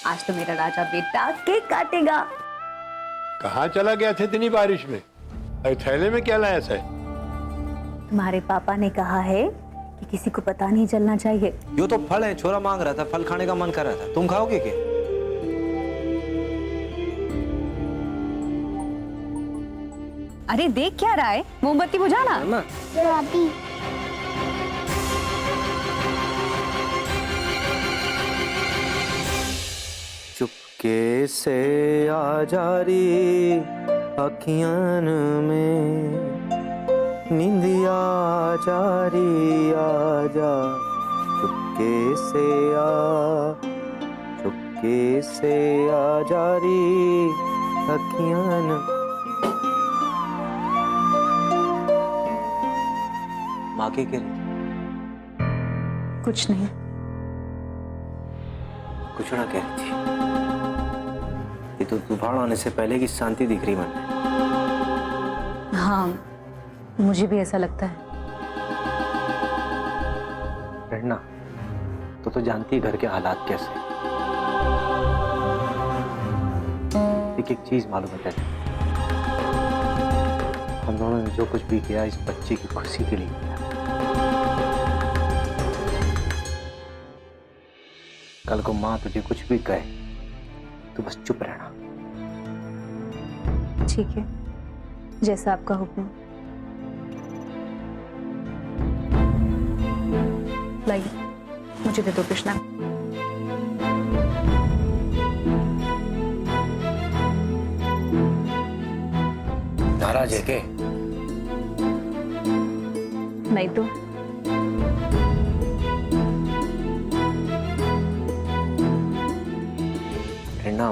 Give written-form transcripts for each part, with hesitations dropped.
आज तो मेरा राजा बेटा केक काटेगा। कहाँ चला गया थे इतनी बारिश में? अरे थैले में क्या लाया था? तुम्हारे पापा ने कहा है कि किसी को पता नहीं चलना चाहिए। यो तो फल है, छोरा मांग रहा था, फल खाने का मन कर रहा था। तुम खाओगे क्या? अरे देख क्या रहा है, मोमबत्ती बुझाना। चुपके से आ जा री अखियान में, नींदिया आ जा री आजा। चुपके से आ जा री अखियान। माँ के कह रही? कुछ नहीं। कुछ ना कह रही थी। ये तो तूफान आने से पहले की शांति दिख रही मन में। हाँ, मुझे भी ऐसा लगता है। प्रेरणा, तो जानती है घर के हालात कैसे। एक चीज मालूम है तेरे, हम दोनों ने जो कुछ भी किया इस बच्चे की खुशी के लिए किया। कल को माँ तुझे कुछ भी कहे तो बस चुप रहना। ठीक है, जैसा आपका हुक्म। लाइए, मुझे दे दो कृष्णा। नाराज है के? नहीं तो। प्रेरणा,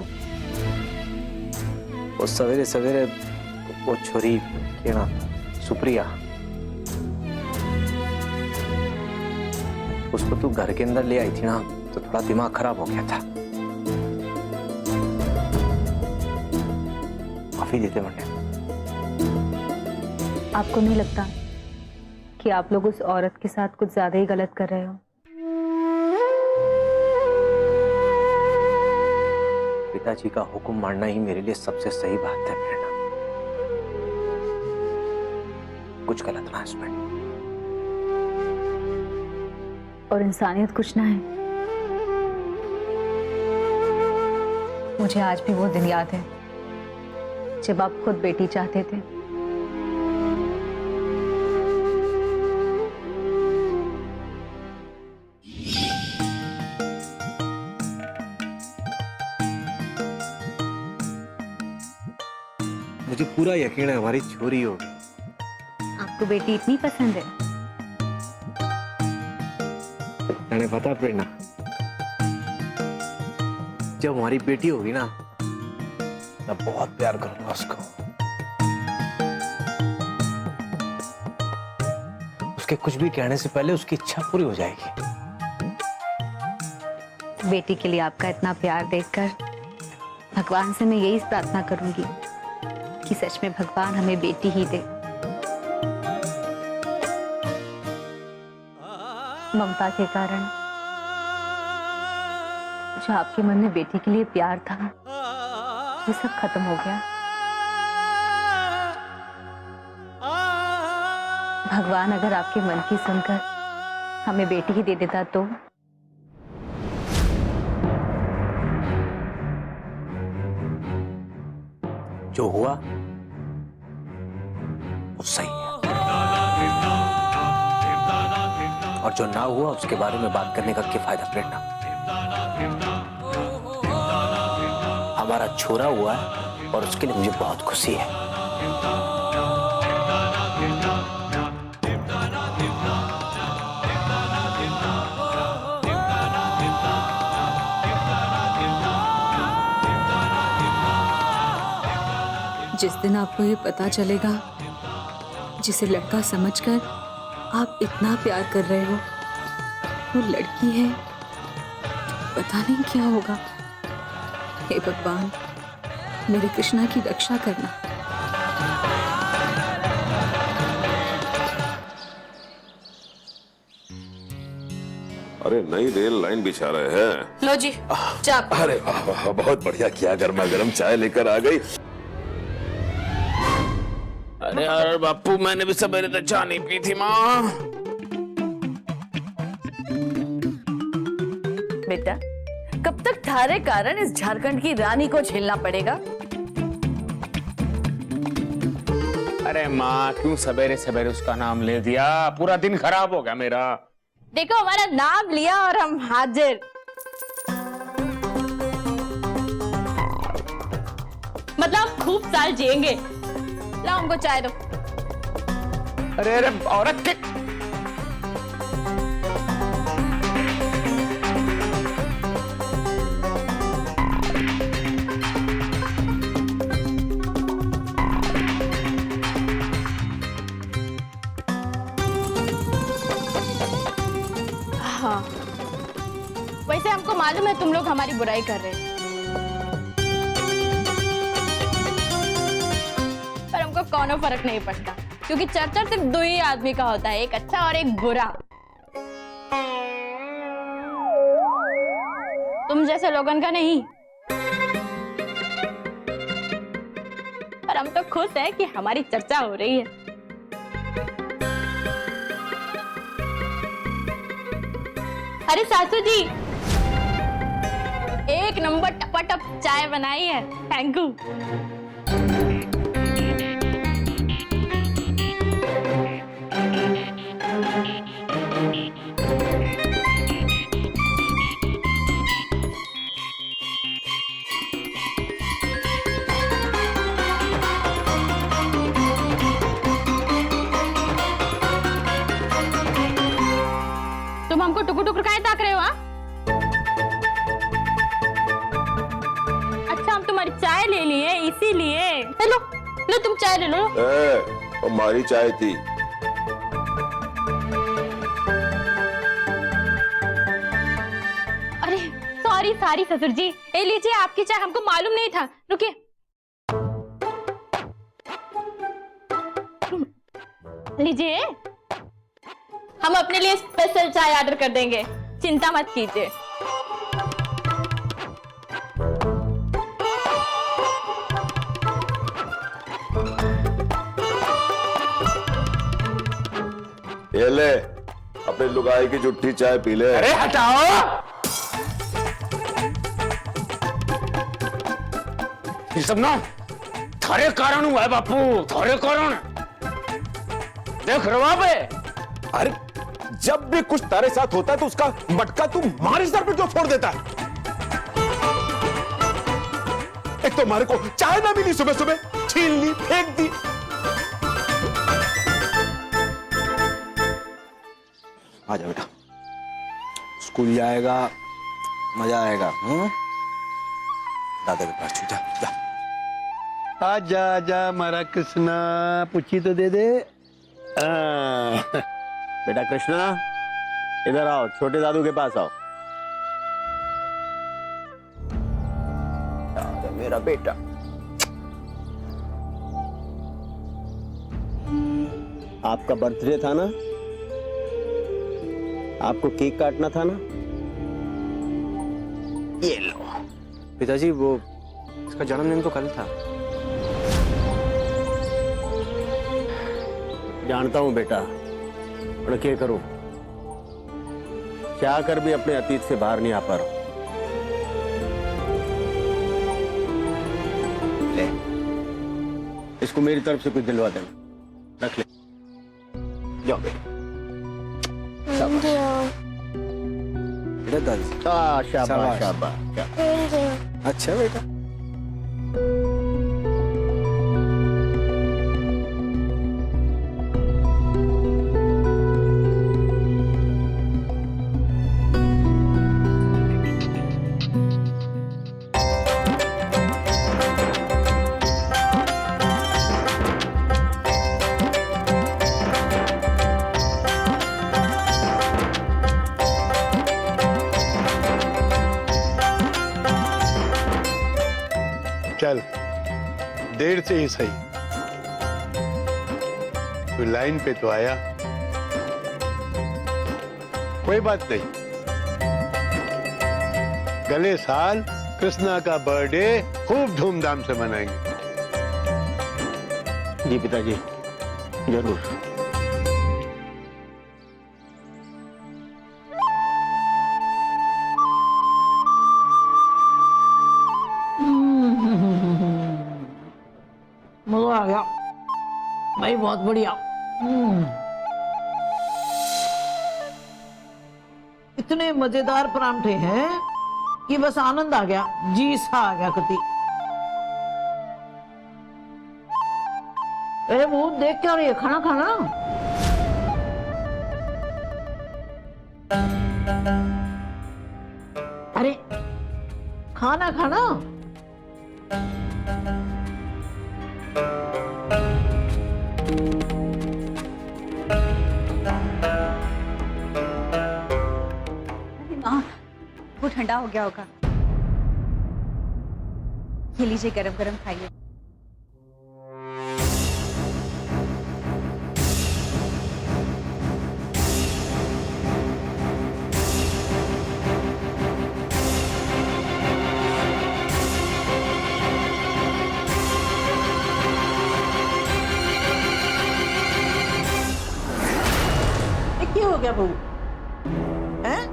वो सवेरे सवेरे वो छोरी के ना सुप्रिया, उसको तू घर के अंदर ले आई थी ना, तो थोड़ा दिमाग खराब हो गया था। माफी देते मंडे। आपको नहीं लगता कि आप लोग उस औरत के साथ कुछ ज्यादा ही गलत कर रहे हो? पिताजी का हुक्म मानना ही मेरे लिए सबसे सही बात है प्रेरणा। कुछ गलत ना इसमें। और इंसानियत कुछ ना है। मुझे आज भी वो दिन याद है जब आप खुद बेटी चाहते थे। मुझे पूरा यकीन है हमारी छोरी होगी। आपको बेटी इतनी पसंद है? तने पता प्रेरणा, जब हमारी बेटी होगी ना, मैं बहुत प्यार करूंगा उसको। उसके कुछ भी कहने से पहले उसकी इच्छा पूरी हो जाएगी। बेटी के लिए आपका इतना प्यार देखकर भगवान से मैं यही प्रार्थना करूंगी कि सच में भगवान हमें बेटी ही दे। ममता के कारण जो आपके मन में बेटी के लिए प्यार था, वो सब खत्म हो गया। भगवान अगर आपके मन की सुनकर हमें बेटी ही दे देता तो? जो हुआ वो सही है, और जो ना हुआ उसके बारे में बात करने का क्या फायदा प्रेरणा। हमारा छोरा हुआ है और उसके लिए मुझे बहुत खुशी है। जिस दिन आपको ये पता चलेगा, जिसे लड़का समझकर आप इतना प्यार कर रहे हो, वो लड़की है, पता नहीं क्या होगा। हे भगवान, मेरे कृष्णा की रक्षा करना। अरे नई रेल लाइन बिछा रहे हैं। लो जी चाप। अरे वाह वाह, बहुत बढ़िया किया, गर्मा गर्म चाय लेकर आ गई। अरे यार बापू, मैंने भी सवेरे तक चाय नहीं पी थी माँ। बेटा कब तक थारे कारण इस झारखंड की रानी को झेलना पड़ेगा? अरे माँ, क्यों सवेरे सवेरे उसका नाम ले दिया? पूरा दिन खराब हो गया मेरा। देखो हमारा नाम लिया और हम हाजिर। मतलब खूब साल जिएंगे। लाओ हमको चाय दो। अरे अरे औरत के हाँ वैसे हमको मालूम है तुम लोग हमारी बुराई कर रहे हैं, पर हमको कोनो फर्क नहीं पड़ता क्योंकि चर्चा सिर्फ दो ही आदमी का होता है, एक अच्छा और एक बुरा। तुम जैसे लोगों का नहीं। पर हम तो खुश हैं कि हमारी चर्चा हो रही है। अरे सासू जी, एक नंबर टपाटप चाय बनाई है, थैंक यू। तुम हमको टुकुर टुकुर काहे ताक रहे हो? अच्छा हम तुम्हारी चाय ले लिए इसीलिए। लो लो तुम चाय ले लो। हमारी चाय थी। अरे सॉरी सॉरी ससुर जी, ये लीजिए आपकी चाय, हमको मालूम नहीं था। रुकिए लीजिए, हम अपने लिए स्पेशल चाय ऑर्डर कर देंगे, चिंता मत कीजिए। ये ले, अपने लुगाई की जुट्ठी चाय पी ले। अरे हटाओ। ये सब ना थारे कारण हुआ है बापू, थारे कारण। देख रवा पे। अरे जब भी कुछ तारे साथ होता है तो उसका मटका तू हमारे सर पे क्यों फोड़ देता है? एक तो हमारे को चाय ना मिली, सुबह सुबह छीन ली, फेंक दी। आजा बेटा, स्कूल जाएगा, मजा आएगा। दादा के पास जा जा। आजा आजा हमारा कृष्णा, पूछी तो दे दे। बेटा कृष्णा, इधर आओ, छोटे दादू के पास आओ। मेरा बेटा आपका बर्थडे था ना, आपको केक काटना था ना, ये लो। पिताजी वो इसका जन्मदिन तो कल था। जानता हूं बेटा, पर क्या करूं, क्या कर भी अपने अतीत से बाहर नहीं आ पा रहा। ले, इसको मेरी तरफ से कुछ दिलवा देना, रख ले। जाओ बेटा। बेटा दादी। शाबाश शाबाश। शाबाश। अच्छा बेटा, चल देर से ही सही, तू लाइन पे तो आया। कोई बात नहीं, अगले साल कृष्णा का बर्थडे खूब धूमधाम से मनाएंगे। जी पिताजी, जरूर। मजा आ गया भाई, बहुत बढ़िया। इतने मजेदार परांठे हैं कि बस आनंद आ गया, जी सा आ गया कति। अरे वो देख क्या रही है, खाना खाना। अरे खाना खाना। माँ, वो ठंडा हो गया होगा। ये लीजिए, गरम गरम खाइए। क्या हो गया बहू? हैं?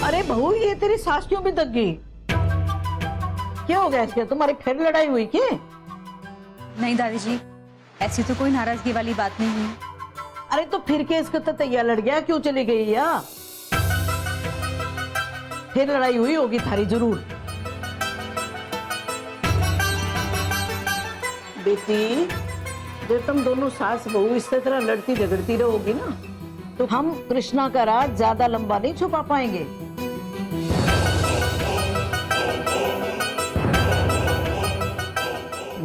अरे बहू, ये तेरी सास क्यों भी दग गई? क्या हो गया इसके? तुम्हारी फिर लड़ाई हुई क्या? नहीं दादी जी, ऐसी तो कोई नाराजगी वाली बात नहीं हुई। अरे तो फिर के इसका तो तैयार लड़ गया, क्यों चली गई या? फिर लड़ाई हुई होगी थारी जरूर। बेटी, जब तुम दोनों सास बहू इस तरह लड़ती झगड़ती रहोगी ना, तो हम कृष्णा का राज ज्यादा लंबा नहीं छुपा पाएंगे।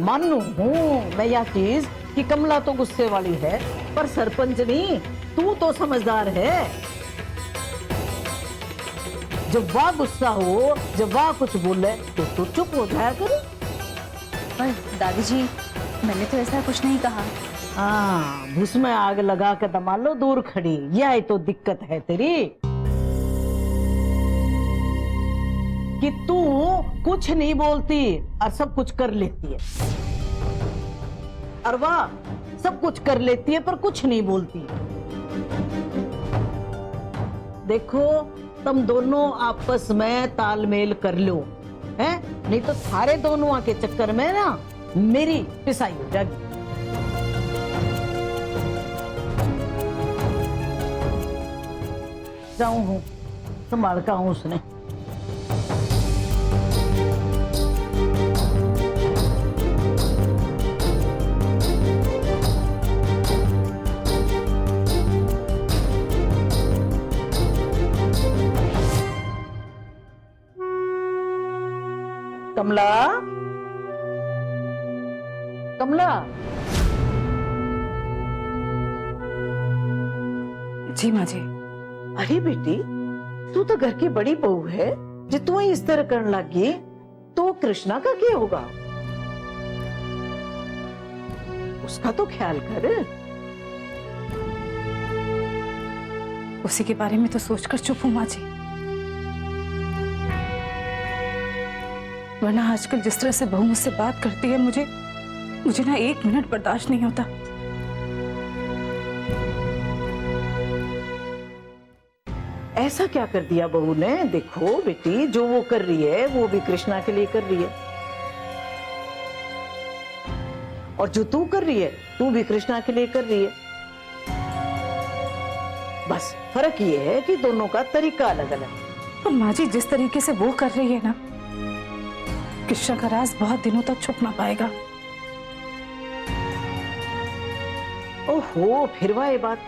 मानू हूँ मैं यह चीज कि कमला तो गुस्से वाली है, पर सरपंच नहीं, तू तो समझदार है। जब वह गुस्सा हो, जब वह कुछ बोले तो तू चुप हो जाया कर। पर दादी जी, मैंने तो ऐसा कुछ नहीं कहा। हाँ, उसमें आग लगा के दमा लो दूर खड़ी, यह तो दिक्कत है तेरी कि तू कुछ नहीं बोलती और सब कुछ कर लेती है, और वह सब कुछ कर लेती है पर कुछ नहीं बोलती। देखो, तुम दोनों आपस में तालमेल कर लो, हैं? नहीं तो सारे दोनों के चक्कर में ना मेरी पिसाई हो जाएगी। जाऊं हूं, संभाल का हूं उसने। कमला, कमला। जी माँ जी। अरे बेटी, तू तो घर की बड़ी बहू है, जो तू इस तरह करने लगी तो कृष्णा का क्या होगा? उसका तो ख्याल कर। उसी के बारे में तो सोचकर चुप हूँ माँ जी, वरना आजकल जिस तरह से बहू मुझसे बात करती है, मुझे ना एक मिनट बर्दाश्त नहीं होता। ऐसा क्या कर दिया बहू ने? देखो बेटी, जो वो कर रही है वो भी कृष्णा के लिए कर रही है, और जो तू कर रही है तू भी कृष्णा के लिए कर रही है। बस फर्क ये है कि दोनों का तरीका अलग अलग है। पर माँ जी, जिस तरीके से वो कर रही है ना, कृष्णा का राज बहुत दिनों तक छुप ना पाएगा। ओहो, फिर वह ये बात।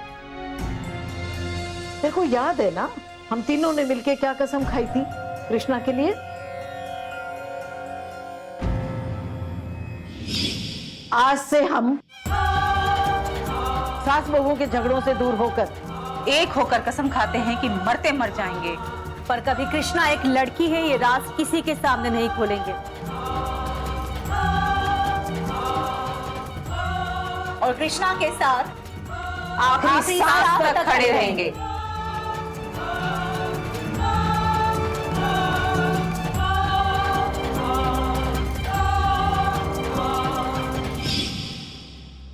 देखो, याद है ना हम तीनों ने मिलके क्या कसम खाई थी कृष्णा के लिए? आज से हम सास बहू के झगड़ों से दूर होकर एक होकर कसम खाते हैं कि मरते मर जाएंगे, पर कभी कृष्णा एक लड़की है, ये राज किसी के सामने नहीं खोलेंगे। और कृष्णा के साथ आखिरी सांस तक खड़े रहेंगे।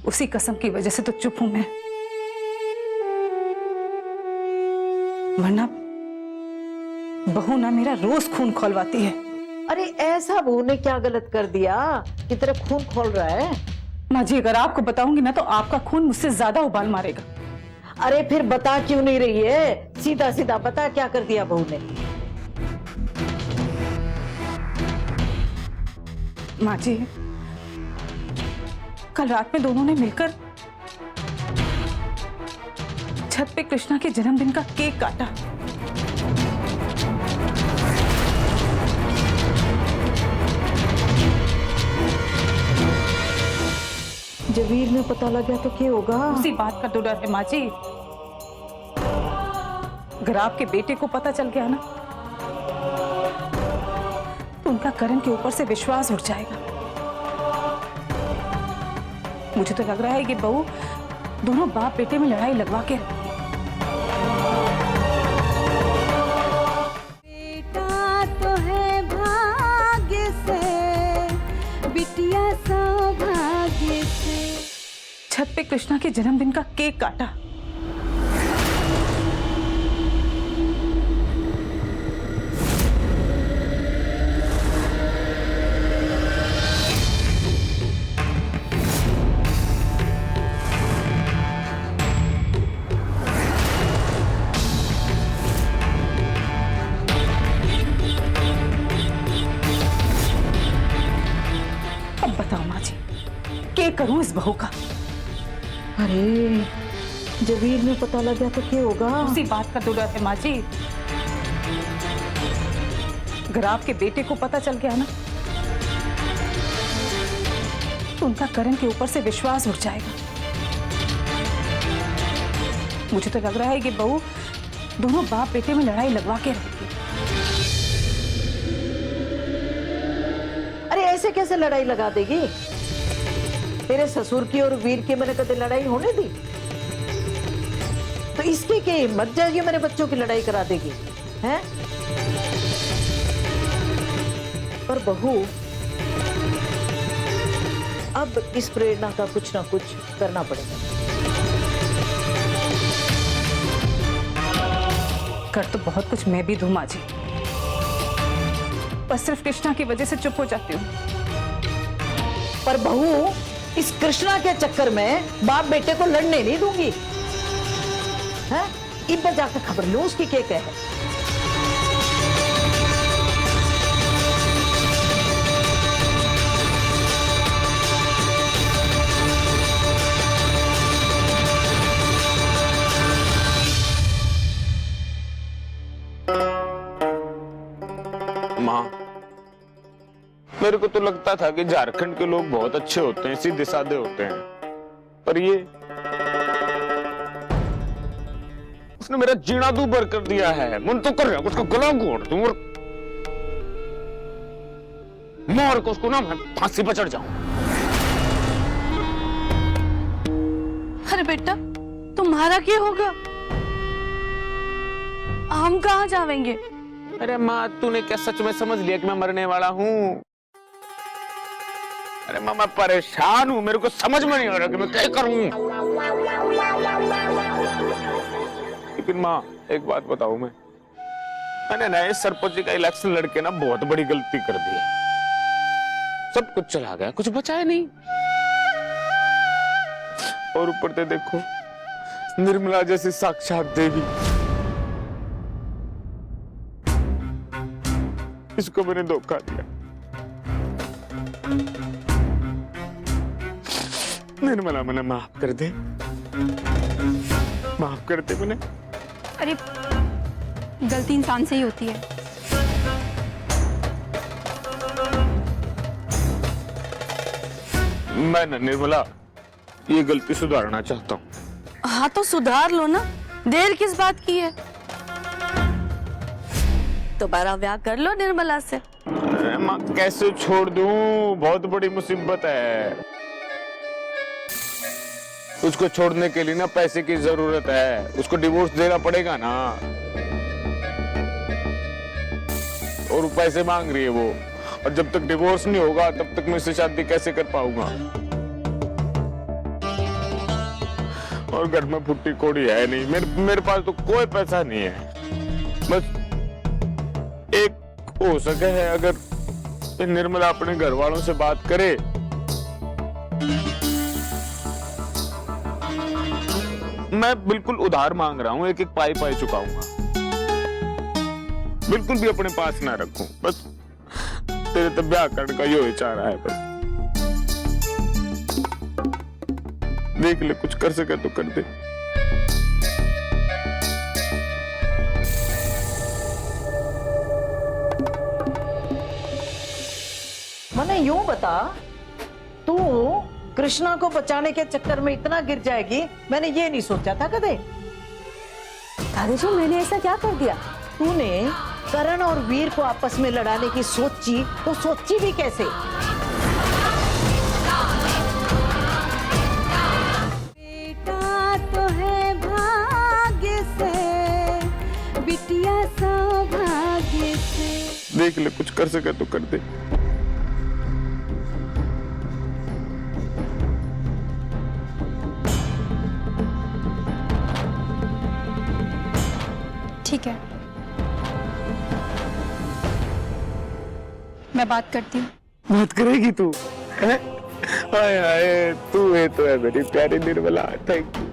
उसी कसम की वजह से तो चुप हूं मैं, वरना बहू ना मेरा रोज खून खोलवाती है। अरे ऐसा बहू ने क्या गलत कर दिया कि तेरा खून खोल रहा है? माँ जी, अगर आपको बताऊंगी ना तो आपका खून मुझसे ज्यादा उबाल मारेगा। अरे फिर बता क्यों नहीं रही है? सीधा सीधा बता क्या कर दिया बहू ने। माँ जी, कल रात में दोनों ने मिलकर छत पे कृष्णा के जन्मदिन का केक काटा। जबीर में पता लग गया तो क्या होगा? उसी बात का तो डर है माँ जी। अगर आपके बेटे को पता चल गया ना तो उनका करण के ऊपर से विश्वास उठ जाएगा। मुझे तो लग रहा है कि बहू दोनों बाप बेटे में लड़ाई लगवा के बेटा तो है भाग्य से, बिटिया सौभाग्य से। छत पे कृष्णा के जन्मदिन का केक काटा। अब बताओ माँ जी, क्या करूं इस बहू का? अरे जबीर में पता लग गया तो क्या होगा? उसी बात का तो डर है माँ जी। अगर आपके बेटे को पता चल गया ना तो उनका करण के ऊपर से विश्वास उठ जाएगा। मुझे तो लग रहा है कि बहू दोनों बाप बेटे में लड़ाई लगवा के रहेगी। अरे ऐसे कैसे लड़ाई लगा देगी? तेरे ससुर की और वीर की मैंने कभी लड़ाई होने दी? तो इसकी क्या हिम्मत जाएगी मेरे बच्चों की लड़ाई करा देगी? हैं? पर बहू अब इस प्रेरणा का कुछ ना कुछ करना पड़ेगा। कर तो बहुत कुछ मैं भी दूं माँ जी, बस सिर्फ कृष्णा की वजह से चुप हो जाती हूँ। पर बहू इस कृष्णा के चक्कर में बाप बेटे को लड़ने नहीं दूंगी। हैं? इब जाकर खबर लूं उसकी क्या कहे। माँ, मेरे को तो लगता था कि झारखंड के लोग बहुत अच्छे होते हैं, सीधे साधे होते हैं, पर ये उसने मेरा जीना दूभर कर दिया है। मन तो कर रहा है उसका गला घोट दूं और मार को उसको ना मैं फांसी पर चढ़ जाऊं। अरे बेटा, तुम्हारा क्या होगा? हम कहाँ जावेंगे? अरे माँ, तूने क्या सच में समझ लिया कि मैं मरने वाला हूँ? अरे माँ, मैं परेशान हूँ, मेरे को समझ में नहीं आ रहा कि मैं क्या करूँ। लेकिन माँ, एक बात बताऊं, मैंने नए सरपंच का इलेक्शन लड़के ना बहुत बड़ी गलती कर दी है। सब कुछ चला गया, कुछ बचा नहीं। और ऊपर से देखो, निर्मला जैसी साक्षात देवी, इसको मैंने धोखा दिया। निर्मला, मैंने माफ कर दे, माफ कर दे मैंने। अरे गलती इंसान से ही होती है। मैं ना निर्मला ये गलती सुधारना चाहता हूँ। हाँ तो सुधार लो ना, देर किस बात की है? दोबारा ब्याह कर लो निर्मला से। अरे माँ, कैसे छोड़ दूँ? बहुत बड़ी मुसीबत है। उसको छोड़ने के लिए ना पैसे की जरूरत है, उसको डिवोर्स देना पड़ेगा ना। और वो पैसे मांग रही है वो, और जब तक डिवोर्स नहीं होगा तब तक मैं इससे शादी कैसे कर पाऊंगा। और घर में फुट्टी कोड़ी है नहीं, मेरे पास तो कोई पैसा नहीं है। बस एक हो सके है, अगर निर्मला अपने घर वालों से बात करे, मैं बिल्कुल उधार मांग रहा हूँ, एक एक पाई पाई चुकाऊंगा, बिल्कुल भी अपने पास ना रखूं। बस तेरे तो ब्याह करने का यो विचार है, बस देख ले, कुछ कर सके तो कर दे। मने यूं बता, तू कृष्णा को बचाने के चक्कर में इतना गिर जाएगी, मैंने ये नहीं सोचा था कदे। दादी जी मैंने ऐसा क्या कर दिया? तूने करण और वीर को आपस में लड़ाने की सोची, तो सोची भी कैसे? बेटा तो है भाग्य से, बिटिया सौभाग्य से। देख ले, कुछ कर सके तो कर दे। ठीक है, मैं बात करती हूँ। बात करेगी तू? हाय हाय, तू है तो है मेरी प्यारी निर्मला। Thank you.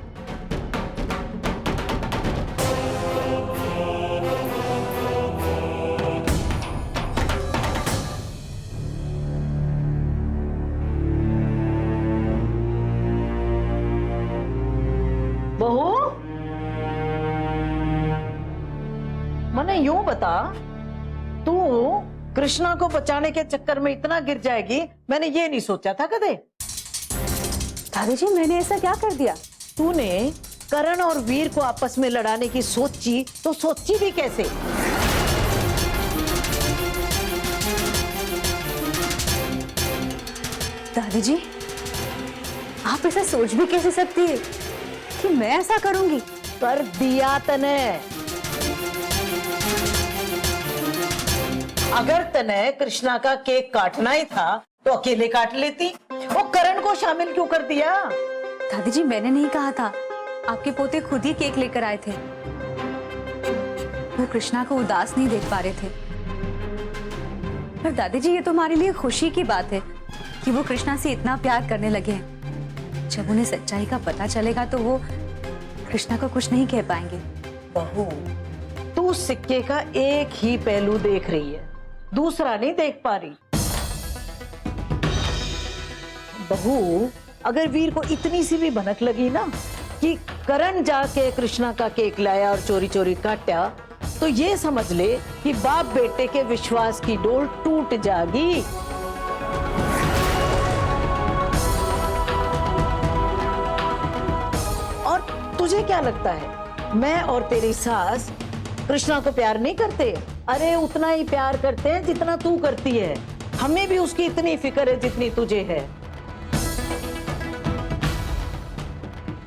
बहू, मने यूं बता, तू कृष्णा को बचाने के चक्कर में इतना गिर जाएगी, मैंने ये नहीं सोचा था कदे। दादी जी मैंने ऐसा क्या कर दिया? तूने करण और वीर को आपस में लड़ाने की सोची, तो सोची भी कैसे? दादी जी आप ऐसा सोच भी कैसे सकती है कि मैं ऐसा करूंगी? कर दिया तने। अगर तने कृष्णा का केक काटना ही था तो अकेले काट लेती, वो करण को शामिल क्यों कर दिया? दादी जी मैंने नहीं कहा था, आपके पोते खुद ही केक लेकर आए थे। वो कृष्णा को उदास नहीं देख पा रहे थे। पर दादी जी ये तो हमारे लिए खुशी की बात है कि वो कृष्णा से इतना प्यार करने लगे हैं। जब उन्हें सच्चाई का पता चलेगा तो वो कृष्णा को कुछ नहीं कह पाएंगे। बहू, तू सिक्के का एक ही पहलू देख रही है, दूसरा नहीं देख पा रही। बहू, अगर वीर को इतनी सी भी भनक लगी ना कि करण जाके कृष्णा का केक लाया और चोरी चोरी काटा, तो ये समझ ले कि बाप बेटे के विश्वास की डोर टूट जाएगी। और तुझे क्या लगता है, मैं और तेरी सास कृष्णा को प्यार नहीं करते? अरे उतना ही प्यार करते हैं जितना तू करती है। हमें भी उसकी इतनी फिक्र है जितनी तुझे है।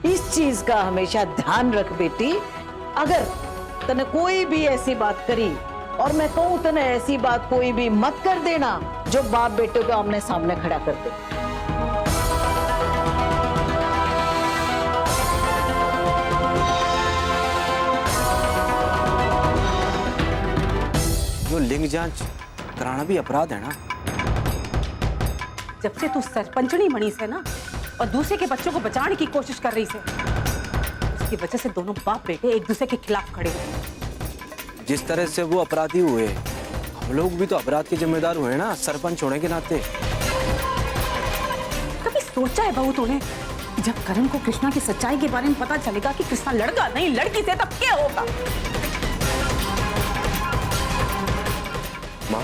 इस चीज का हमेशा ध्यान रख बेटी। अगर तने कोई भी ऐसी बात करी और मैं कहूं तने ऐसी बात कोई भी मत कर देना जो बाप बेटे को आमने सामने खड़ा कर दे। जो लिंग जांच कराना भी अपराध है ना। जब से तू सरपंचनी बनी से ना और दूसरे के बच्चों को बचाने की कोशिश कर रही से, उसकी वजह से दोनों बाप बेटे एक दूसरे के खिलाफ खड़े हुए। जिस तरह से वो अपराधी हुए, हम लोग भी तो अपराध के जिम्मेदार हुए ना, सरपंच होने के नाते। कभी सोचा है बहू तूने, जब करण को कृष्णा की सच्चाई के बारे में पता चलेगा कि कृष्णा लड़का नहीं लड़की से, तब क्या होगा? माँ,